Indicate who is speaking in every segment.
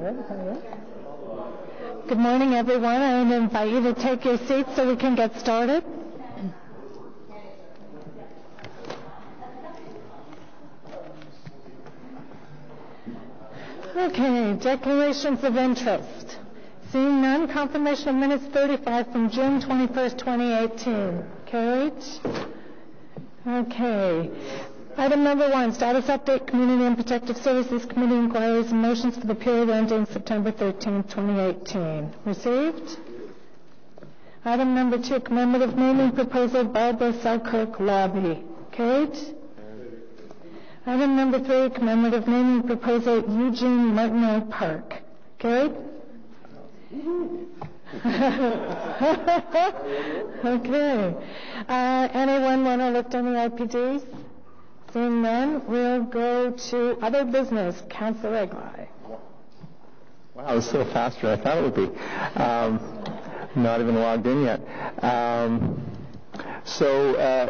Speaker 1: Good morning, everyone. I invite you to take your seats so we can get started. Okay, declarations of interest. Seeing none, confirmation of minutes 35 from June 21st, 2018. Carried? Okay. Item number 1, status update, Community and Protective Services Committee inquiries and motions for the period ending September 13th, 2018. Received? Item number 2, commemorative naming proposal, Barbara Selkirk Lobby. Carried? Item number 3, commemorative naming proposal, Eugene Martineau Park. Carried? Okay. Anyone want to lift any IPDs? Seeing none, we'll go to other business. Councillor Egli.
Speaker 2: Wow, it was so faster than I thought it would be. Not even logged in yet.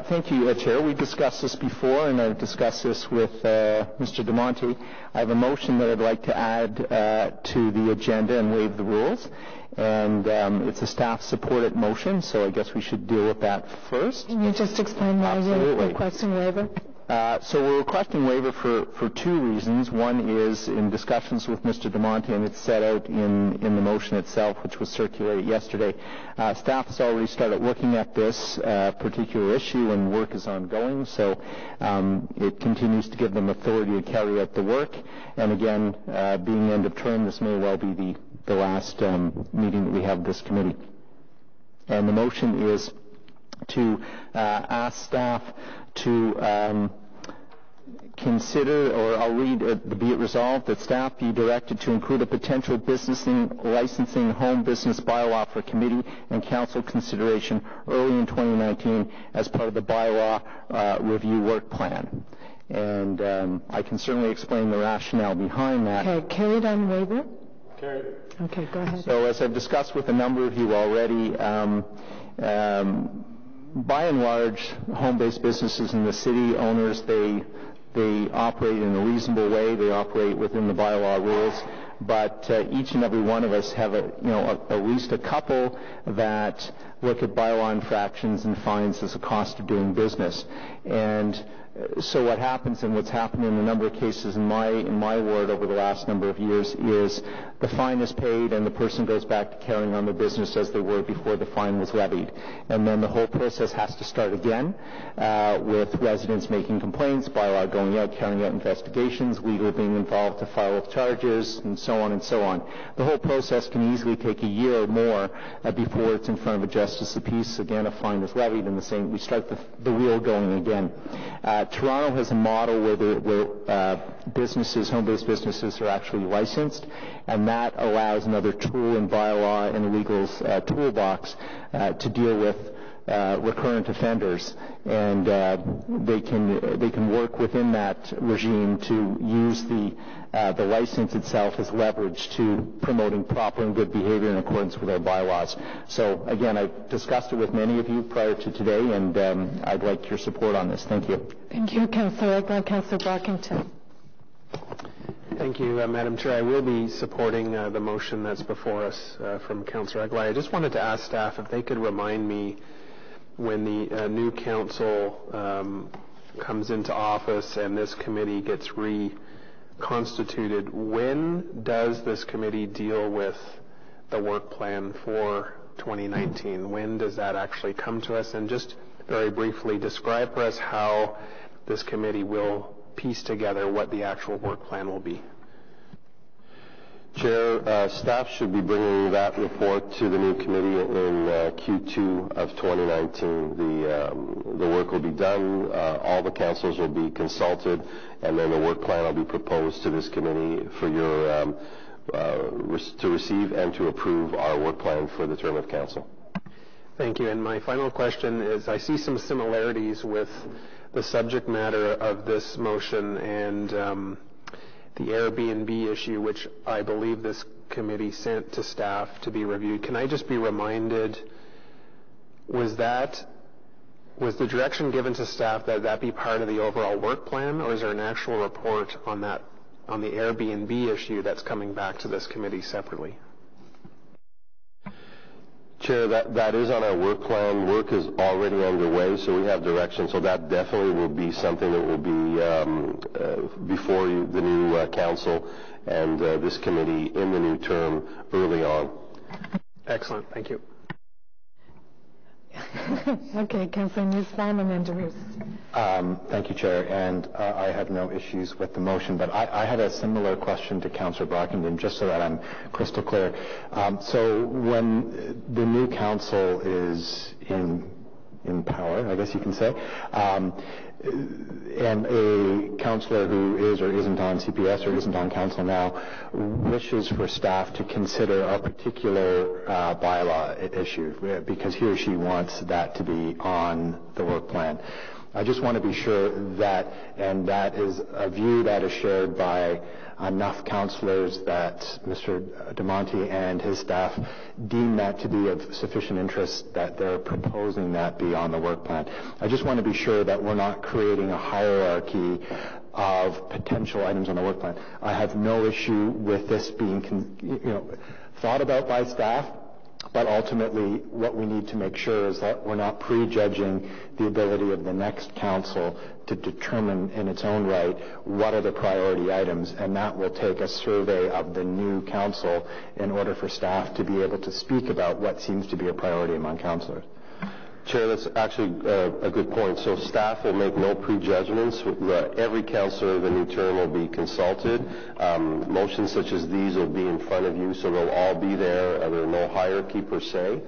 Speaker 2: Thank you, Chair. We discussed this before, and I've discussed this with Mr. DeMonte. I have a motion that I'd like to add to the agenda and waive the rules. And it's a staff-supported motion, so I guess we should deal with that first.
Speaker 1: Can you just explain why you're requesting waiver?
Speaker 2: So we're requesting waiver for two reasons. One is in discussions with Mr. DeMonte, and it's set out in the motion itself, which was circulated yesterday. Staff has already started looking at this particular issue, and work is ongoing. So it continues to give them authority to carry out the work. And again, being end of term, this may well be the last meeting that we have this committee. And the motion is to ask staff to consider, or I'll read it, be it resolved that staff be directed to include a potential licensing home business bylaw for committee and council consideration early in 2019 as part of the bylaw review work plan. And I can certainly explain the rationale behind that.
Speaker 1: Okay, carried on waiver?
Speaker 2: Carried.
Speaker 1: Okay, go ahead.
Speaker 2: So as I've discussed with a number of you already, by and large, home-based businesses in the city, owners, they operate in a reasonable way. They operate within the bylaw rules. But each and every one of us have at least a couple that look at bylaw infractions and fines as a cost of doing business. And so what happens, and what's happened in a number of cases in my ward over the last number of years, is the fine is paid and the person goes back to carrying on their business as they were before the fine was levied. And then the whole process has to start again with residents making complaints, bylaw going out, carrying out investigations, legal being involved to file charges, and so on and so on. The whole process can easily take a year or more before it's in front of a justice of peace. Again, a fine is levied, and we start the wheel going again. Toronto has a model where businesses, home-based businesses, are actually licensed, and that allows another tool in bylaw and legal's toolbox to deal with recurrent offenders, and they can work within that regime to use the license itself as leverage to promoting proper and good behavior in accordance with our bylaws. So again, I've discussed it with many of you prior to today, and I'd like your support on this. Thank you.
Speaker 1: Thank you, Councillor Egli. Councillor Brockington.
Speaker 3: Thank you, Madam Chair. I will be supporting the motion that's before us from Councillor Egli. I just wanted to ask staff if they could remind me, when the new council comes into office and this committee gets reconstituted, when does this committee deal with the work plan for 2019? When does that actually come to us? And just very briefly describe for us how this committee will piece together what the actual work plan will be.
Speaker 4: Chair, staff should be bringing that report to the new committee in Q2 of 2019. The work will be done, all the councils will be consulted, and then the work plan will be proposed to this committee for your to receive and to approve our work plan for the term of council.
Speaker 3: Thank you. And my final question is, I see some similarities with the subject matter of this motion and the Airbnb issue, which I believe this committee sent to staff to be reviewed. Can I just be reminded, was the direction given to staff that be part of the overall work plan, or is there an actual report on that on the Airbnb issue that's coming back to this committee separately.
Speaker 4: Chair, that is on our work plan. Work is already underway, so we have direction. So that definitely will be something that will be before you, the new council and this committee in the new term early on.
Speaker 3: Excellent. Thank you.
Speaker 1: Okay, Councillor Nussbaum and then Drews.
Speaker 2: Thank you, Chair, and I have no issues with the motion, but I had a similar question to Councillor Brockenden, just so that I'm crystal clear. So when the new council is in power, I guess you can say, and a councillor who is or isn't on CPS or isn't on council now wishes for staff to consider a particular bylaw issue because he or she wants that to be on the work plan. I just want to be sure that, and that is a view that is shared by enough councillors that Mr. DeMonte and his staff deem that to be of sufficient interest that they're proposing that be on the work plan. I just want to be sure that we're not creating a hierarchy of potential items on the work plan. I have no issue with this being thought about by staff, but ultimately what we need to make sure is that we're not prejudging the ability of the next council to determine in its own right what are the priority items, and that will take a survey of the new council in order for staff to be able to speak about what seems to be a priority among councillors.
Speaker 4: Chair, that's actually a good point. So staff will make no prejudgments. Every councillor of the new term will be consulted. Motions such as these will be in front of you, so they'll all be there. There are no hierarchy per se.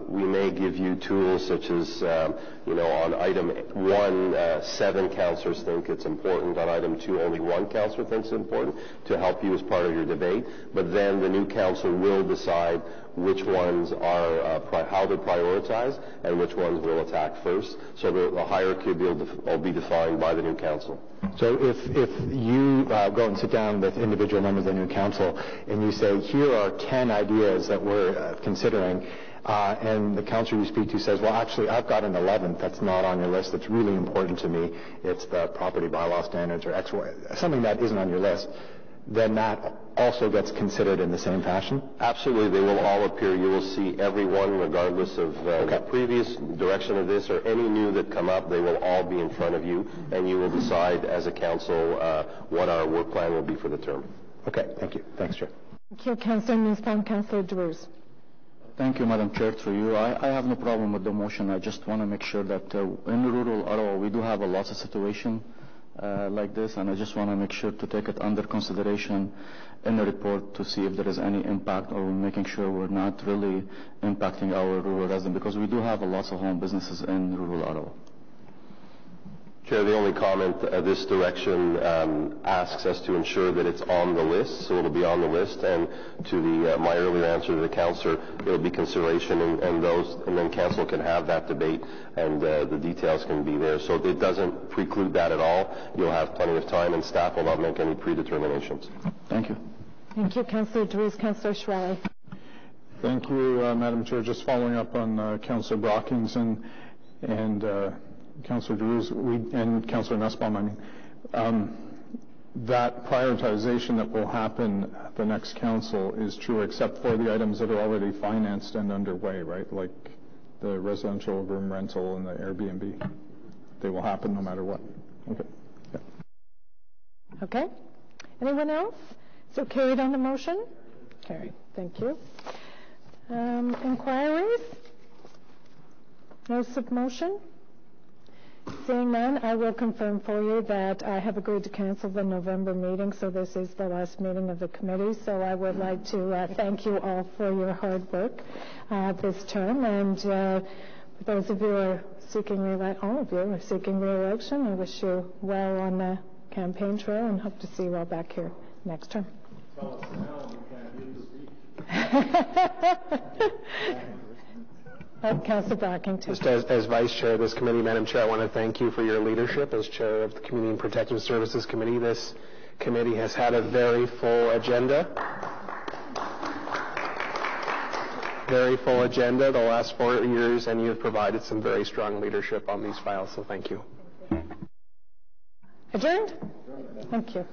Speaker 4: We may give you tools such as, on item 1, 7 councillors think it's important. On item 2, only 1 councillor thinks it's important to help you as part of your debate. But then the new council will decide which ones are, how to prioritize and which ones will attack first. So the hierarchy will be defined by the new council.
Speaker 2: So if you go and sit down with individual members of the new council and you say, here are 10 ideas that we're considering, and the councillor you speak to says, well, actually, I've got an 11th that's not on your list that's really important to me. It's the property bylaw standards or X, something that isn't on your list, then that also gets considered in the same fashion?
Speaker 4: Absolutely. They will all appear. You will see everyone, regardless of the previous direction of this or any new that come up. They will all be in front of you, and you will decide as a council what our work plan will be for the term.
Speaker 2: Okay. Thank you. Thanks, Chair.
Speaker 1: Thank you, Councillor Nussbaum. Councillor Drews.
Speaker 5: Thank you, Madam Chair, through you. I have no problem with the motion. I just want to make sure that in rural Ottawa we do have a lot of situation like this, and I just want to make sure to take it under consideration in the report to see if there is any impact, or making sure we're not really impacting our rural residents, because we do have a lot of home businesses in rural Ottawa.
Speaker 4: Chair, the only comment, this direction asks us to ensure that it's on the list, so it'll be on the list, and to my earlier answer to the councillor, it'll be consideration, and then council can have that debate, and the details can be there. So it doesn't preclude that at all. You'll have plenty of time, and staff will not make any predeterminations.
Speaker 5: Thank you.
Speaker 1: Thank you, Councillor Drews. Councillor Schwally.
Speaker 6: Thank you, Madam Chair. Just following up on Councillor Brockings and Councillor Drews and Councillor Nussbaum, that prioritization that will happen at the next council is true except for the items that are already financed and underway, right? Like the residential room rental and the Airbnb. They will happen no matter what. Okay. Yeah.
Speaker 1: Okay. Anyone else? So carried on the motion? Carried. Thank you. Inquiries? No submotion? Seeing none, I will confirm for you that I have agreed to cancel the November meeting, so this is the last meeting of the committee. So I would like to thank you all for your hard work this term, and for those of you who are seeking all of you are seeking re-election, I wish you well on the campaign trail and hope to see you all back here next term.
Speaker 6: Tell us now you can't use the
Speaker 1: Councillor Brockington.
Speaker 3: Just as Vice Chair of this committee, Madam Chair, I want to thank you for your leadership as Chair of the Community and Protective Services Committee. This committee has had a very full agenda. Very full agenda the last 4 years, and you have provided some very strong leadership on these files, so thank you.
Speaker 1: Adjourned? Thank you.